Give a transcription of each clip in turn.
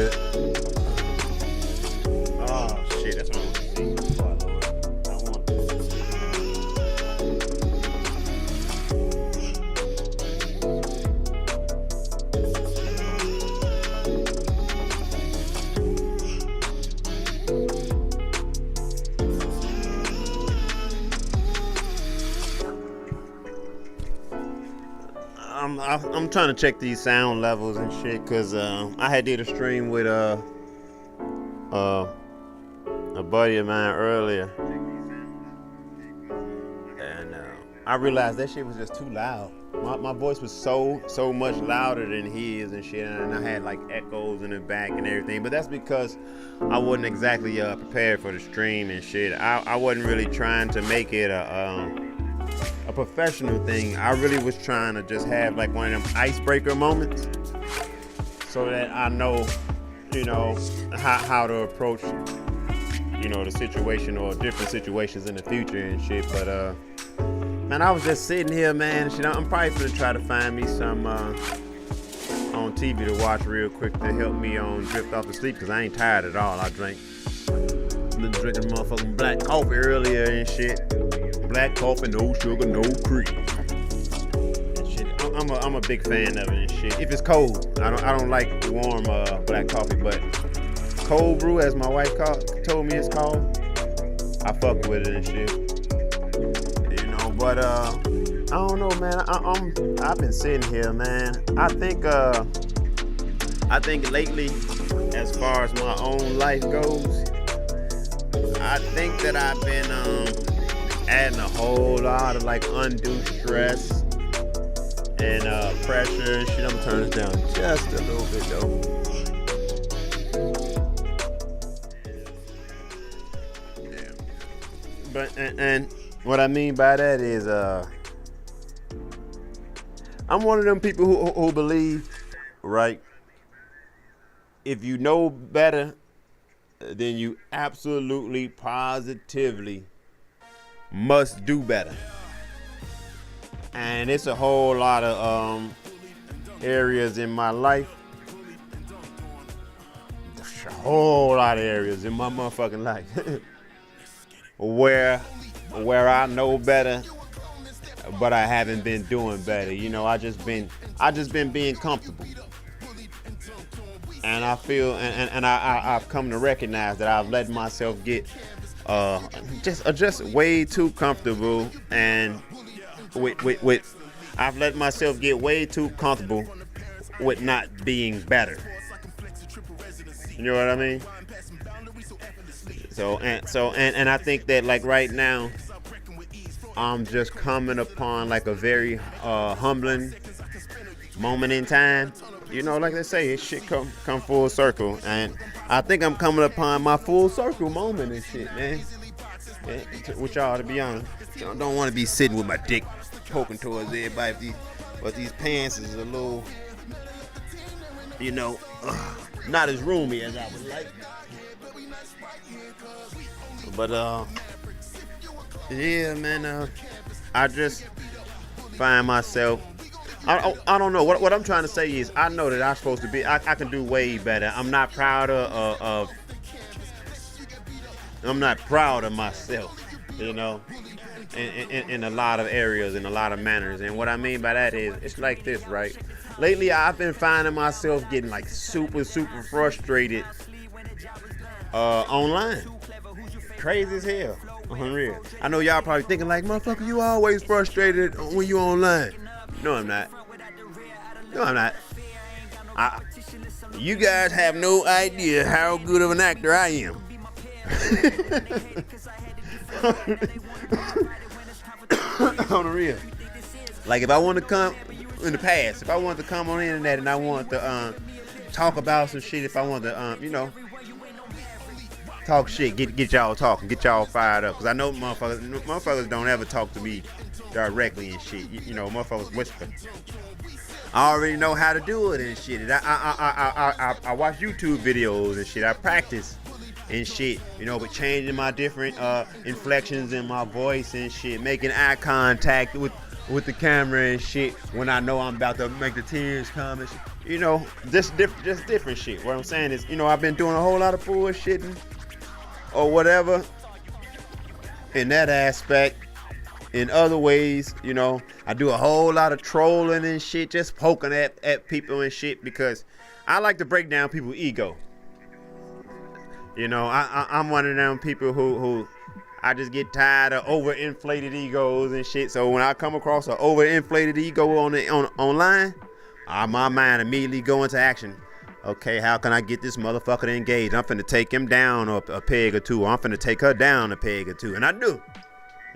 good. Oh shit, that's what I want to see. Oh, Lord. I want I'm trying to check these sound levels and shit, cause I had did a stream with a buddy of mine earlier, and I realized that shit was just too loud. My voice was so much louder than his and shit, and I had like echoes in the back and everything. But that's because I wasn't exactly prepared for the stream and shit. I wasn't really trying to make it a professional thing. I really was trying to just have like one of them icebreaker moments, so that I know, how to approach, the situation or different situations in the future and shit. But man, I was just sitting here, man. Shit, I'm probably gonna try to find me some on TV to watch real quick to help me drift off to sleep, cause I ain't tired at all. Been drinking motherfucking black coffee earlier and shit. Black coffee, no sugar, no cream. And shit, I'm a big fan of it and shit. If it's cold, I don't like warm black coffee, but cold brew, as my wife told me it's called, I fuck with it and shit. But I don't know, man. I've been sitting here, man. I think lately, as far as my own life goes, I think that I've been adding a whole lot of like undue stress and pressure and shit. I'm gonna turn this down just a little bit though. Yeah. But and what I mean by that is I'm one of them people who believe, right? If you know better, then you absolutely positively must do better. And it's a whole lot of areas in my life, a whole lot of areas in my motherfucking life where I know better, but I haven't been doing better. I just been being comfortable. And I feel, and I've come to recognize that I've let myself get just way too comfortable, and with I've let myself get way too comfortable with not being better. You know what I mean? So I think that like right now, I'm just coming upon like a very humbling moment in time. Like they say, it shit come full circle, and I think I'm coming upon my full circle moment and shit, man. With y'all, to be honest, I don't want to be sitting with my dick poking towards everybody, but these pants is a little, not as roomy as I would like. But yeah, man, I just find myself, I don't know, what I'm trying to say is, I know that I'm supposed to be, I can do way better. I'm not proud of myself, in a lot of areas, in a lot of manners. And what I mean by that is, it's like this, right? Lately, I've been finding myself getting like super frustrated online. Crazy as hell. Unreal. I know y'all probably thinking like, motherfucker, you always frustrated when you online. No, I'm not. You guys have no idea how good of an actor I am. On the real. Like, if I want to come in the past, if I wanted to come on the internet and I want to talk about some shit, if I want to, talk shit, get y'all talking, get y'all fired up. Because I know motherfuckers don't ever talk to me directly and shit. Motherfuckers whisper. I already know how to do it and shit. I watch YouTube videos and shit. I practice and shit, with changing my different inflections in my voice and shit, making eye contact with the camera and shit when I know I'm about to make the tears come and shit. you know, just different shit. What I'm saying is, you know, I've been doing a whole lot of bullshitting or whatever in that aspect. In other ways, you know, I do a whole lot of trolling and shit, just poking at people and shit, because I like to break down people's ego. You know, I'm one of them people who I just get tired of overinflated egos and shit. So when I come across an overinflated ego online, my mind immediately go into action. Okay, how can I get this motherfucker to engage? I'm finna take him down a peg or two. I'm finna take her down a peg or two, and I do.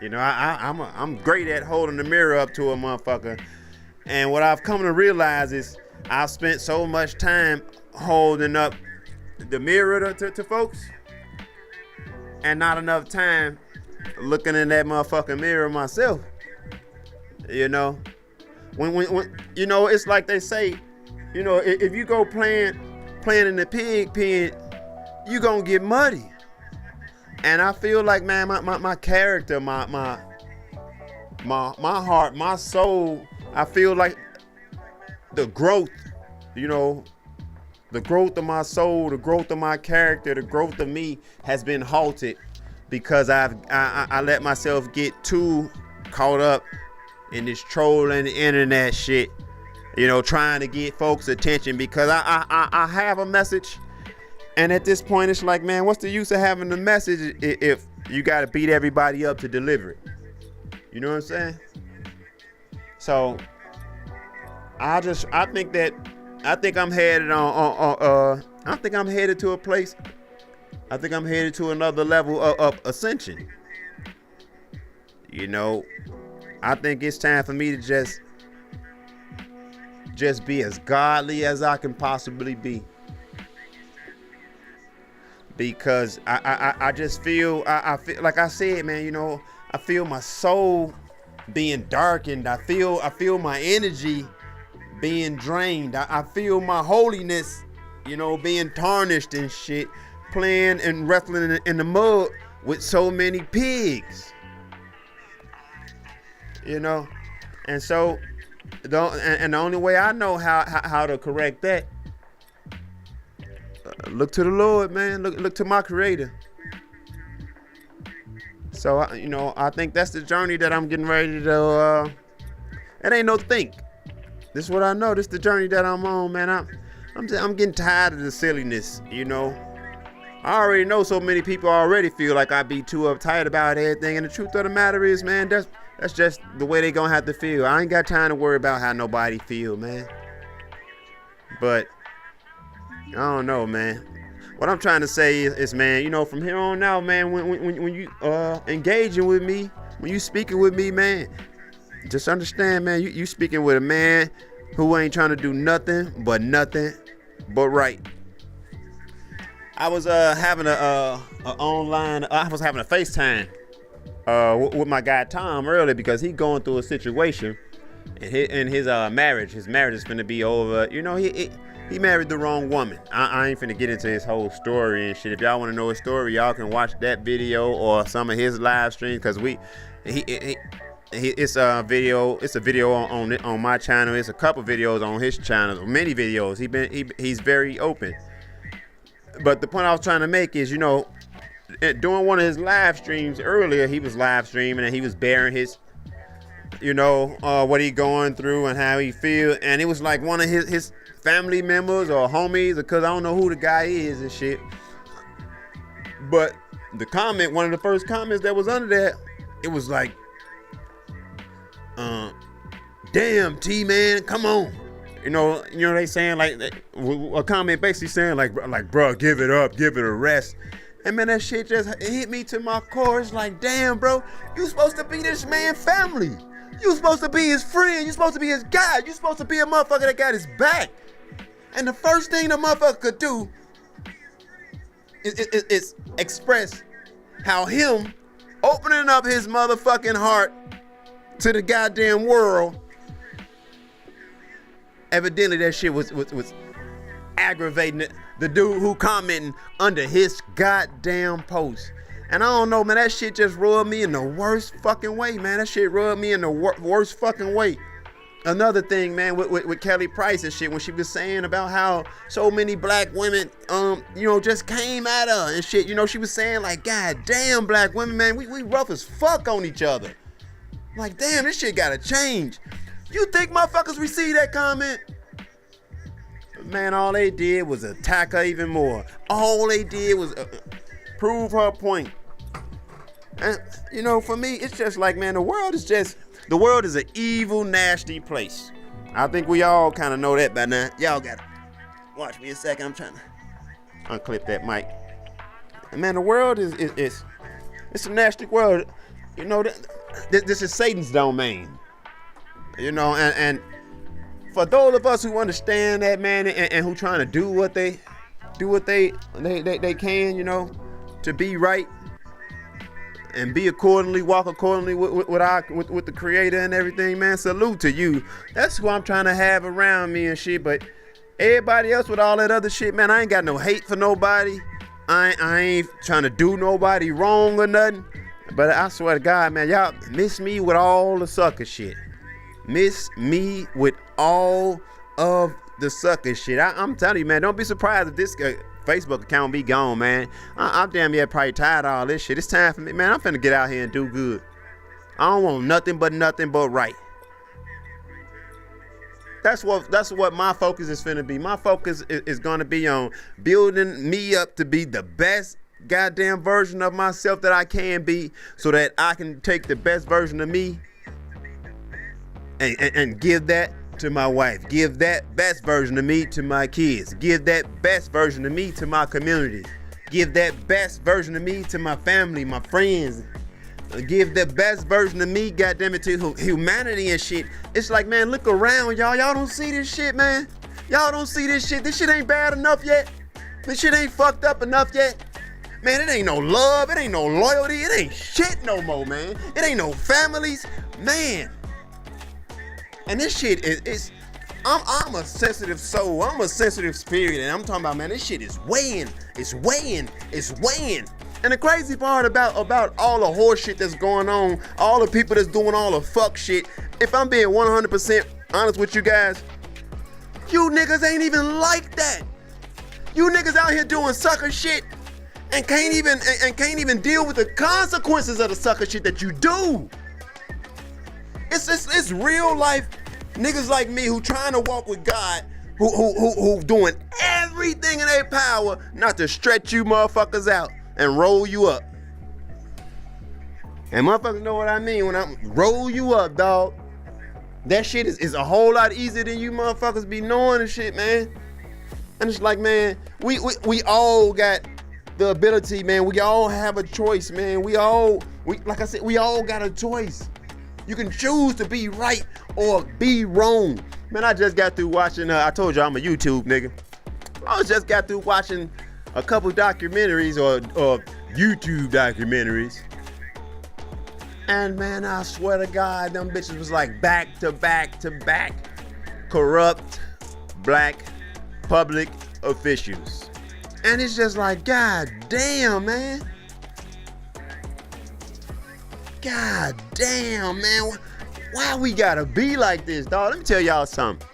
You know, I'm great at holding the mirror up to a motherfucker. And what I've come to realize is I've spent so much time holding up the mirror to folks, and not enough time looking in that motherfucking mirror myself. You know, when you know, it's like they say, you know, if you go playing in the pig pen, you gonna get muddy. And I feel like, man, my character, my heart, my soul, I feel like the growth, you know, the growth of my soul, the growth of my character, the growth of me has been halted because I let myself get too caught up in this trolling internet shit, you know, trying to get folks' attention, because I have a message. And at this point, it's like, man, what's the use of having the message if you got to beat everybody up to deliver it? You know what I'm saying? So I think I'm headed I think I'm headed to a place. I think I'm headed to another level of ascension. You know, I think it's time for me to just be as godly as I can possibly be. Because I just feel, I feel like I said, man, you know, I feel my soul being darkened. I feel my energy being drained. I feel my holiness, you know, being tarnished and shit, playing and wrestling in the mud with so many pigs, you know. And so, the only way I know how to correct that, look to the Lord, man. Look to my Creator. So, you know, I think that's the journey that I'm getting ready to. It ain't no think. This is what I know. This is the journey that I'm on, man. I'm getting tired of the silliness, you know. I already know so many people already feel like I be too uptight about everything, and the truth of the matter is, man, that's just the way they gonna have to feel. I ain't got time to worry about how nobody feel, man. But I don't know, man. What I'm trying to say is, man, you know, from here on out, man, when you engaging with me, when you speaking with me, man, just understand, man, you speaking with a man who ain't trying to do nothing but right. I was having a FaceTime with my guy Tom earlier, because he going through a situation in his marriage. His marriage is gonna be over. You know, he married the wrong woman. I ain't finna get into his whole story and shit. If y'all want to know his story, y'all can watch that video or some of his live streams, because it's a video on my channel. It's a couple videos on his channel, many videos. He's very open. But the point I was trying to make is, you know, during one of his live streams earlier, he was live streaming and he was bearing his, you know, what he going through and how he feel. And it was like one of his family members or homies, because I don't know who the guy is and shit. But one of the first comments that was under that, it was like, damn, T-Man, come on. You know, they saying like, a comment basically saying like, bro, give it up, give it a rest. And man, that shit just hit me to my core. It's like, damn, bro, you supposed to be this man family. You supposed to be his friend. You supposed to be his guy. You supposed to be a motherfucker that got his back. And the first thing the motherfucker could do is express how him opening up his motherfucking heart to the goddamn world, evidently that shit was aggravating the dude who commenting under his goddamn post. And I don't know, man, that shit just rubbed me in the worst fucking way, man. That shit rubbed me in the worst fucking way. another thing, man, with Kelly Price and shit, when she was saying about how so many black women, just came at her and shit. She was saying like, God damn, black women, man, we rough as fuck on each other. Like, damn, this shit gotta change. You think motherfuckers received that comment? Man, all they did was attack her even more. All they did was prove her point. And, for me, it's just like, man, the world is an evil, nasty place. I think we all kind of know that by now. Y'all gotta watch me a second. I'm trying to unclip that mic. And man, the world is it's a nasty world. This is Satan's domain. And for those of us who understand that, man, and who trying to do what they can, to be right and be accordingly, walk accordingly with the Creator and everything, man. Salute to you. That's who I'm trying to have around me and shit. But everybody else with all that other shit, man, I ain't got no hate for nobody. I ain't trying to do nobody wrong or nothing. But I swear to God, man, y'all miss me with all the sucker shit. Miss me with all of the sucker shit. I'm telling you, man, don't be surprised if this Facebook account be gone, man. I'm damn near probably tired of all this shit. It's time for me, man. I'm finna get out here and do good. I don't want nothing but right. That's what my focus is finna be. My focus is gonna be on building me up to be the best goddamn version of myself that I can be, so that I can take the best version of me and give that to my wife, give that best version of me to my kids, give that best version of me to my community, give that best version of me to my family, my friends, give the best version of me, goddammit, to humanity and shit. It's like, man, look around, y'all don't see this shit, man. Y'all don't see this shit. This shit ain't bad enough yet. This shit ain't fucked up enough yet. Man, it ain't no love, it ain't no loyalty, it ain't shit no more, man. It ain't no families, man. And this shit is I'm a sensitive soul. I'm a sensitive spirit. And I'm talking about, man, this shit is weighing. It's weighing. And the crazy part about all the horse shit that's going on, all the people that's doing all the fuck shit, if I'm being 100% honest with you guys, you niggas ain't even like that. You niggas out here doing sucker shit and can't even deal with the consequences of the sucker shit that you do. It's real life niggas like me who trying to walk with God, who doing everything in their power not to stretch you motherfuckers out and roll you up. And motherfuckers know what I mean when I roll you up, dog. That shit is a whole lot easier than you motherfuckers be knowing and shit, man. And it's like, man, we all got the ability, man. We all have a choice, man. Like I said, we all got a choice. You can choose to be right or be wrong. Man, I just got through watching, I told you I'm a YouTube nigga. I just got through watching a couple documentaries or YouTube documentaries. And man, I swear to God, them bitches was like back to back to back corrupt black public officials. And it's just like, God damn, man. God damn, man. Why we gotta be like this, dog? Let me tell y'all something.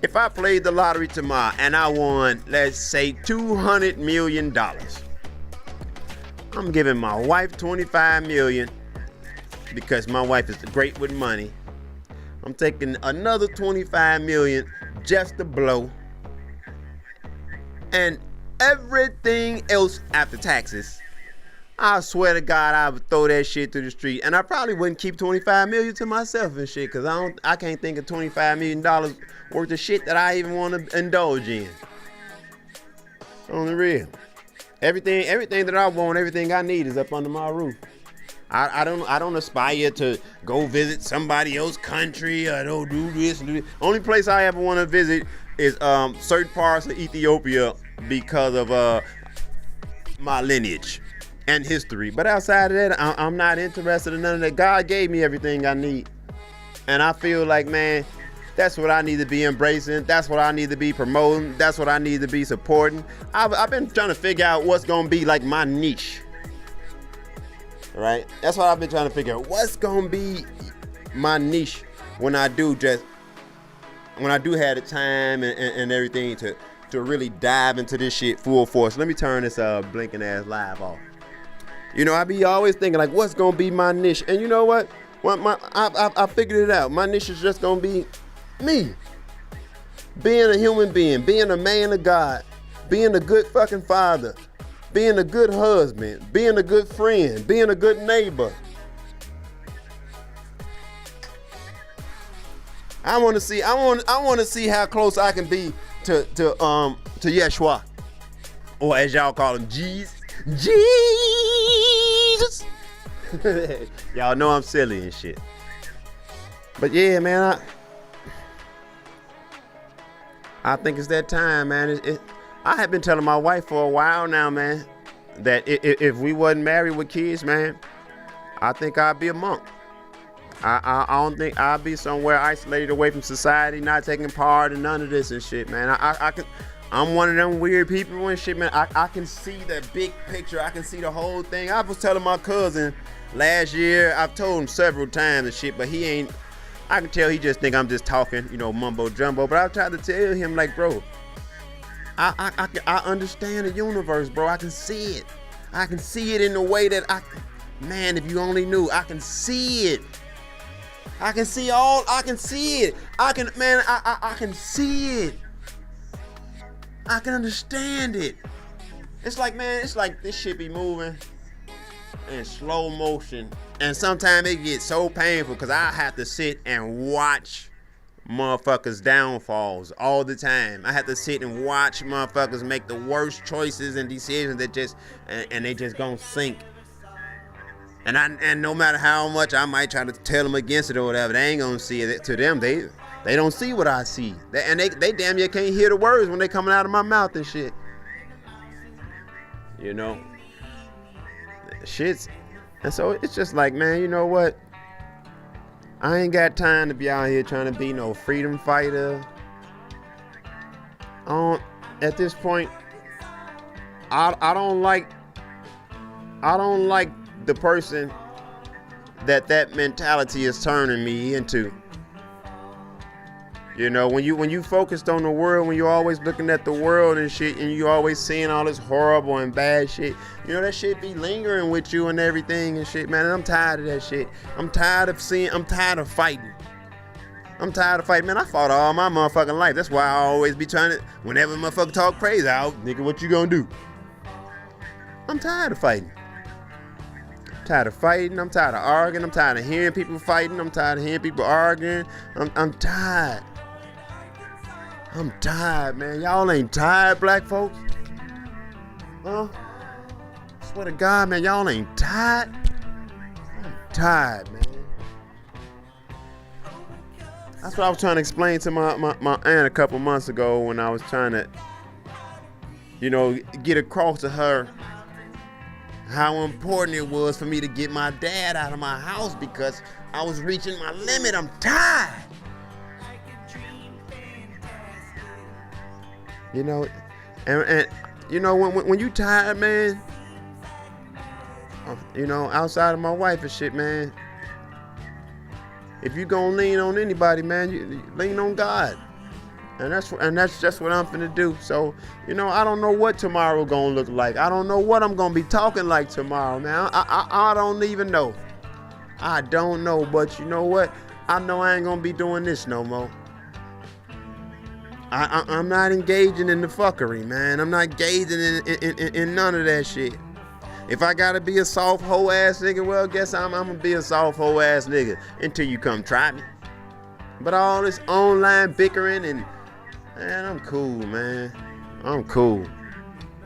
If I played the lottery tomorrow and I won, let's say $200 million, I'm giving my wife $25 million because my wife is great with money. I'm taking another $25 million just to blow. And everything else after taxes, I swear to God, I would throw that shit to the street. And I probably wouldn't keep $25 million to myself and shit, because I can't think of $25 million worth of shit that I even want to indulge in. On the real. Everything that I want, everything I need is up under my roof. I don't aspire to go visit somebody else's country or don't do this and do that. Only place I ever want to visit is certain parts of Ethiopia because of my lineage and history. But outside of that, I'm not interested in none of that. God gave me everything I need. And I feel like, man, that's what I need to be embracing. That's what I need to be promoting. That's what I need to be supporting. I've been trying to figure out what's going to be like my niche. Right? That's what I've been trying to figure out. What's going to be my niche when I do have the time and everything to really dive into this shit full force. Let me turn this blinking ass live off. You know, I be always thinking like, what's gonna be my niche? And you know what? I figured it out. My niche is just gonna be me. Being a human being, being a man of God, being a good fucking father, being a good husband, being a good friend, being a good neighbor. I want to see how close I can be to Yeshua, or as y'all call him, Jesus. Y'all know I'm silly and shit. But yeah, man, I think it's that time, man. I have been telling my wife for a while now, man, that if we wasn't married with kids, man, I think I'd be a monk. I don't think I'd be somewhere isolated away from society, not taking part in none of this and shit, man. I'm one of them weird people and shit, man. I can see the big picture. I can see the whole thing. I was telling my cousin last year, I've told him several times and shit, but he ain't, I can tell he just think I'm just talking, you know, mumbo jumbo. But I tried to tell him, like, bro, I understand the universe, bro. I can see it. I can see it in the way that man, if you only knew, I can see it. I can see it. I can see it. I can understand it. It's like, man, it's like this shit be moving in slow motion. And sometimes it gets so painful because I have to sit and watch motherfuckers' downfalls all the time. I have to sit and watch motherfuckers make the worst choices and decisions that they just gonna sink. And no matter how much I might try to tell them against it or whatever, they ain't gonna see it. To them, they don't see what I see. They damn near can't hear the words when they coming out of my mouth and shit. You know, shit's, and so it's just like, man, you know what? I ain't got time to be out here trying to be no freedom fighter. At this point, I don't like the person that mentality is turning me into. You know, when you focused on the world, when you're always looking at the world and shit, and you always seeing all this horrible and bad shit, you know, that shit be lingering with you and everything and shit, man. And I'm tired of that shit. I'm tired of fighting. I'm tired of fighting, man. I fought all my motherfucking life. That's why I always be trying to, whenever motherfucker talk crazy, nigga, what you gonna do? I'm tired of fighting. I'm tired of arguing. I'm tired of hearing people fighting. I'm tired of hearing people arguing. I'm tired. I'm tired, man. Y'all ain't tired, black folks? Huh? I swear to God, man, y'all ain't tired? I'm tired, man. That's what I was trying to explain to my aunt a couple months ago when I was trying to, you know, get across to her how important it was for me to get my dad out of my house because I was reaching my limit. I'm tired. You know, and you know, when you tired, man, you know, outside of my wife and shit, man, if you gonna lean on anybody, man, you lean on God. And that's just what I'm finna do. So, you know, I don't know what tomorrow gonna look like. I don't know what I'm gonna be talking like tomorrow, man. I don't even know. I don't know, but you know what? I know I ain't gonna be doing this no more. I'm not engaging in the fuckery, man. I'm not engaging in none of that shit. If I gotta be a soft hoe ass nigga, well, guess I'm gonna be a soft hoe ass nigga until you come try me. But all this online bickering and, man, I'm cool, man. I'm cool.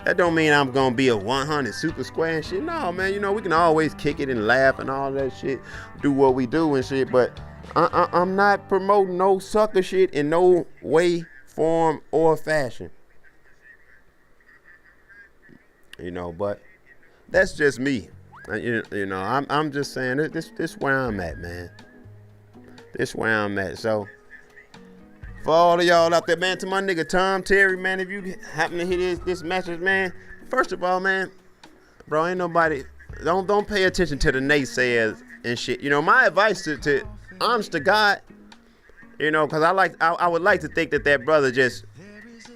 That don't mean I'm gonna be a 100 super square and shit. No, man, you know, we can always kick it and laugh and all that shit, do what we do and shit, but I'm not promoting no sucker shit in no way, form, or fashion. You know, but that's just me. You know, I'm just saying this where I'm at, man. This where I'm at. So for all of y'all out there, man, to my nigga Tom Terry, man, if you happen to hear this message, man, first of all, man, bro, ain't nobody, don't pay attention to the naysayers and shit. You know, my advice to honest to God, You know, because I would like to think that brother just,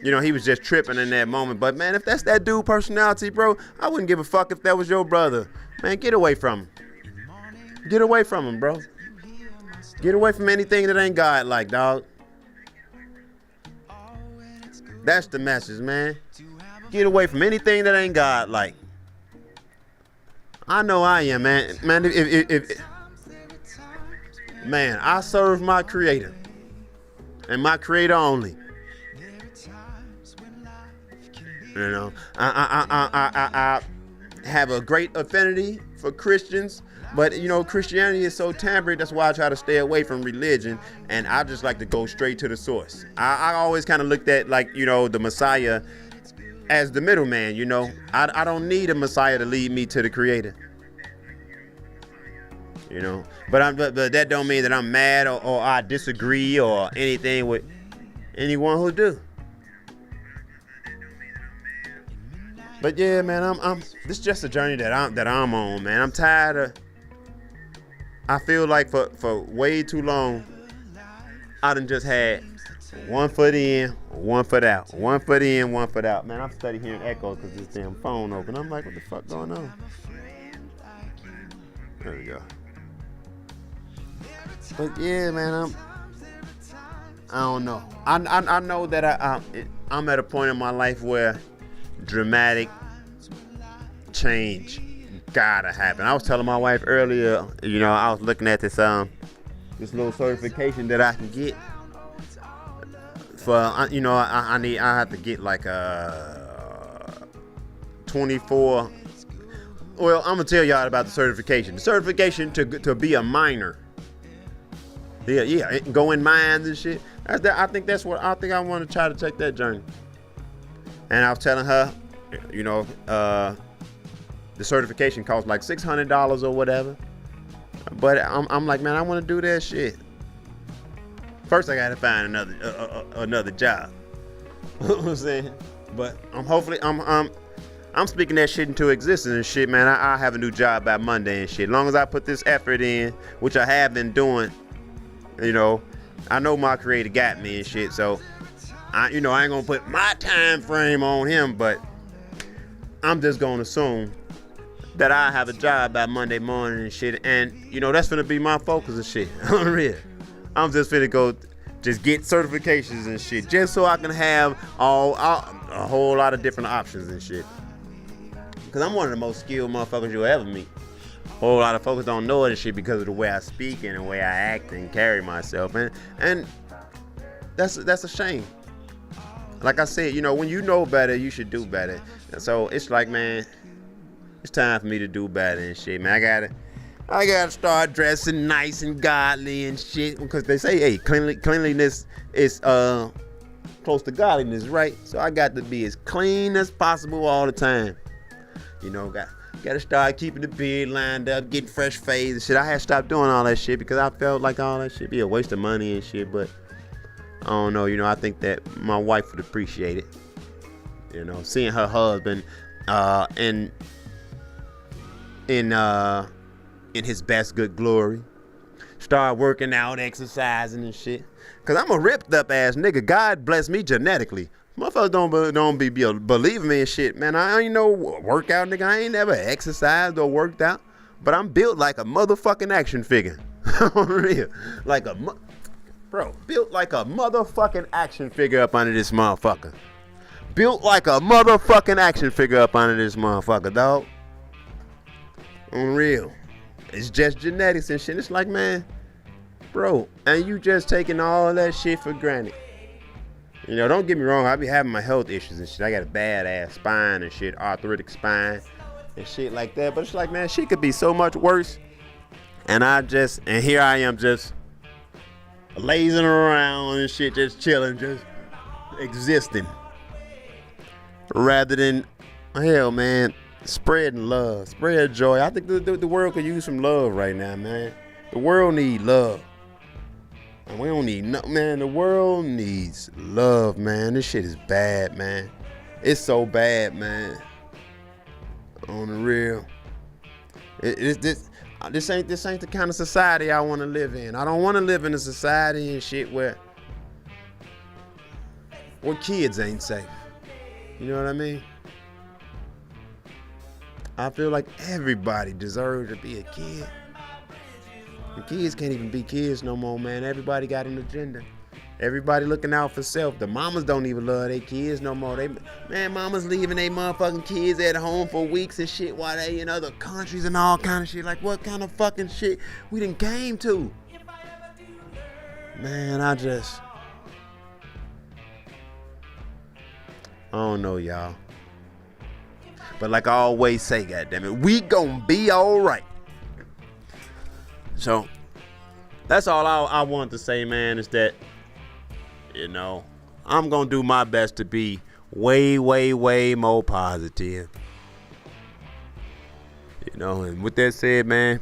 you know, he was just tripping in that moment. But man, if that's that dude personality, bro, I wouldn't give a fuck if that was your brother. Man, get away from him. Get away from him, bro. Get away from anything that ain't God like, dog. That's the message, man. Get away from anything that ain't God like. I know I am, man. Man, man, I serve my Creator. And my Creator only. You know, I have a great affinity for Christians, but you know, Christianity is so tampered. That's why I try to stay away from religion, and I just like to go straight to the source. I always kind of looked at, like, you know, the Messiah as the middleman. You know, I don't need a Messiah to lead me to the Creator. You know, but that don't mean that I'm mad or I disagree or anything with anyone who do. But yeah, man, this is just a journey that I'm on, man. I'm tired of. I feel like for way too long, I done just had one foot in, one foot out, one foot in, one foot out. Man, I'm studying hearing echoes because this damn phone open. I'm like, what the fuck going on? There we go. But yeah, man, I don't know. I know that I'm at a point in my life where dramatic change gotta happen. I was telling my wife earlier, you know, I was looking at this little certification that I can get for, you know, I have to get like a 24. Well, I'm gonna tell y'all about the certification. The certification to be a miner. Yeah, go in mines and shit. I think I want to try to take that journey. And I was telling her, you know, the certification costs like $600 or whatever. But I'm like, man, I want to do that shit. First, I gotta find another job. You know what I'm saying? But I'm speaking that shit into existence and shit, man. I have a new job by Monday and shit. As long as I put this effort in, which I have been doing, you know, I know my Creator got me and shit. So, I ain't gonna put my time frame on him, but I'm just gonna assume that I have a job by Monday morning and shit. And, you know, that's gonna be my focus and shit. Unreal. I'm just finna go just get certifications and shit, just so I can have a whole lot of different options and shit. Cause I'm one of the most skilled motherfuckers you'll ever meet. A whole lot of folks don't know it and shit because of the way I speak and the way I act and carry myself, and that's a shame. Like I said, you know, when you know better, you should do better. And so it's like, man, it's time for me to do better and shit, man. I gotta start dressing nice and godly and shit, because they say, hey, cleanliness is close to godliness, right? So I got to be as clean as possible all the time. You know, gotta start keeping the beard lined up, getting fresh fades and shit. I had to stop doing all that shit because I felt like all that shit be a waste of money and shit, but I don't know, you know, I think that my wife would appreciate it. You know, seeing her husband in his best good glory. Start working out, exercising and shit. Cause I'm a ripped up ass nigga. God bless me genetically. Motherfuckers don't be believing me and shit, man. I ain't no workout nigga. I ain't never exercised or worked out. But I'm built like a motherfucking action figure. Real. Like built like a motherfucking action figure up under this motherfucker. Built like a motherfucking action figure up under this motherfucker, dog. Unreal. It's just genetics and shit. It's like, man, bro, and you just taking all that shit for granted. You know, don't get me wrong, I be having my health issues and shit. I got a bad ass spine and shit, arthritic spine and shit like that. But it's like, man, shit could be so much worse. And here I am just lazing around and shit, just chilling, just existing. Rather than, hell, man, spreading love, spread joy. I think the world could use some love right now, man. The world needs love. And we don't need nothing, man. The world needs love, man. This shit is bad, man. It's so bad, man. On the real. This ain't the kind of society I want to live in. I don't want to live in a society and shit where kids ain't safe. You know what I mean? I feel like everybody deserves to be a kid. The kids can't even be kids no more, man. Everybody got an agenda. Everybody looking out for self. The mamas don't even love their kids no more. Mamas leaving their motherfucking kids at home for weeks and shit while they in other countries and all kind of shit. Like, what kind of fucking shit we done came to? Man, I don't know, y'all. But like I always say, goddammit, we gonna be alright. So, that's all I want to say, man, is that, you know, I'm gonna do my best to be way, way, way more positive. You know, and with that said, man,